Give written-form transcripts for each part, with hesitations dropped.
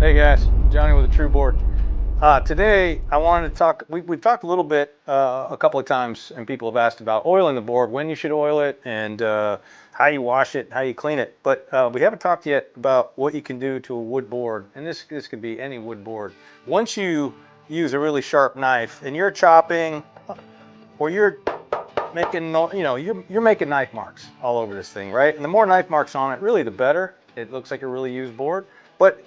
Hey guys, Johnny with the Trueboard. Today I wanted to talk, we've talked a little bit a couple of times, and people have asked about oiling the board, when you should oil it, and how you wash it, how you clean it. But we haven't talked yet about what you can do to a wood board, and this could be any wood board. Once you use a really sharp knife and you're chopping, or you're making, you're making knife marks all over this thing, right? And the more knife marks on it, really the better. It looks like a really used board. But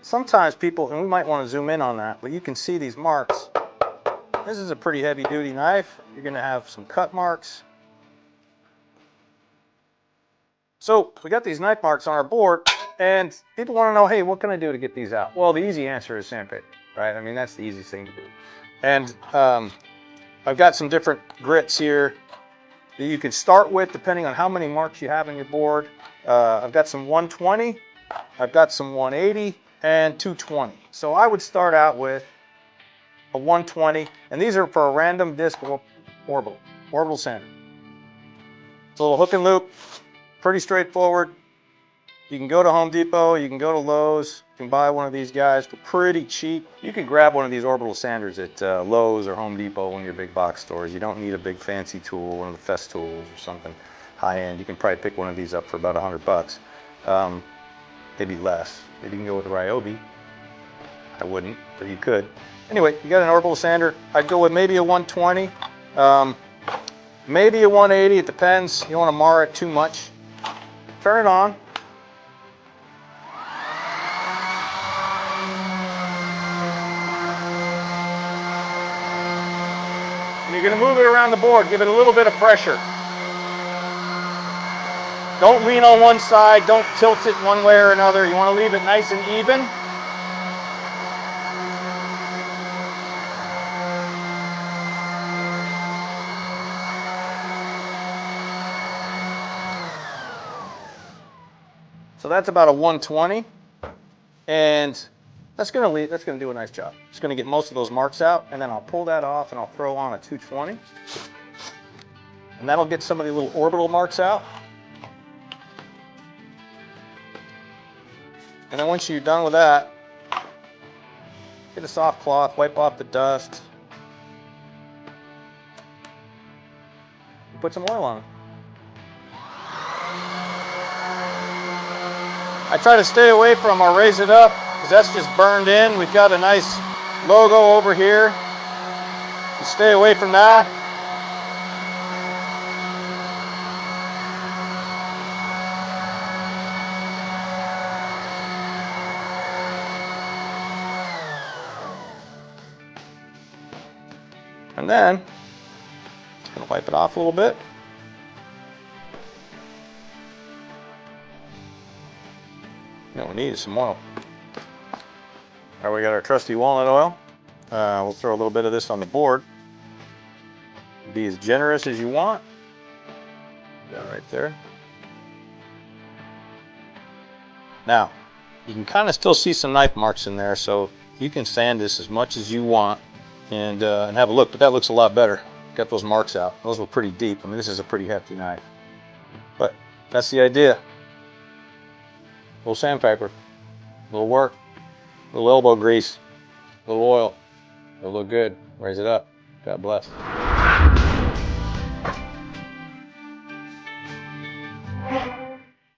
sometimes people, and we might want to zoom in on that, but you can see these marks. This is a pretty heavy duty knife. You're going to have some cut marks. So we got these knife marks on our board, and people want to know, hey, what can I do to get these out? Well, the easy answer is sandpaper, right? I mean, that's the easiest thing to do. And I've got some different grits here that you can start with depending on how many marks you have on your board. I've got some 120, I've got some 180, and 220. So I would start out with a 120, and these are for a random disc orbital sander. It's a little hook and loop, pretty straightforward. You can go to Home Depot, you can go to Lowe's, you can buy one of these guys for pretty cheap. You can grab one of these orbital sanders at Lowe's or Home Depot, one of your big box stores. You don't need a big fancy tool, one of the Festools or something high end. You can probably pick one of these up for about $100. Maybe less. Maybe you can go with a Ryobi. I wouldn't, but you could. Anyway, you got an orbital sander. I'd go with maybe a 120, maybe a 180. It depends. You don't want to mar it too much. Turn it on. And you're going to move it around the board. Give it a little bit of pressure. Don't lean on one side. Don't tilt it one way or another. You want to leave it nice and even. So that's about a 120, and that's gonna do a nice job. It's gonna get most of those marks out, and then I'll pull that off and I'll throw on a 220, and that'll get some of the little orbital marks out. And then once you're done with that, get a soft cloth, wipe off the dust, and put some oil on it. I try to stay away from or raise it up because that's just burned in. We've got a nice logo over here. You stay away from that. And then, I'm gonna wipe it off a little bit. What we need is some oil. All right, we got our trusty walnut oil. We'll throw a little bit of this on the board. Be as generous as you want. That right there. Now, you can kind of still see some knife marks in there, so you can sand this as much as you want and have a look, but that looks a lot better. Got those marks out. Those were pretty deep. I mean, this is a pretty hefty knife. But that's the idea. A little sandpaper, a little work, a little elbow grease, a little oil. It'll look good. Raise it up. God bless.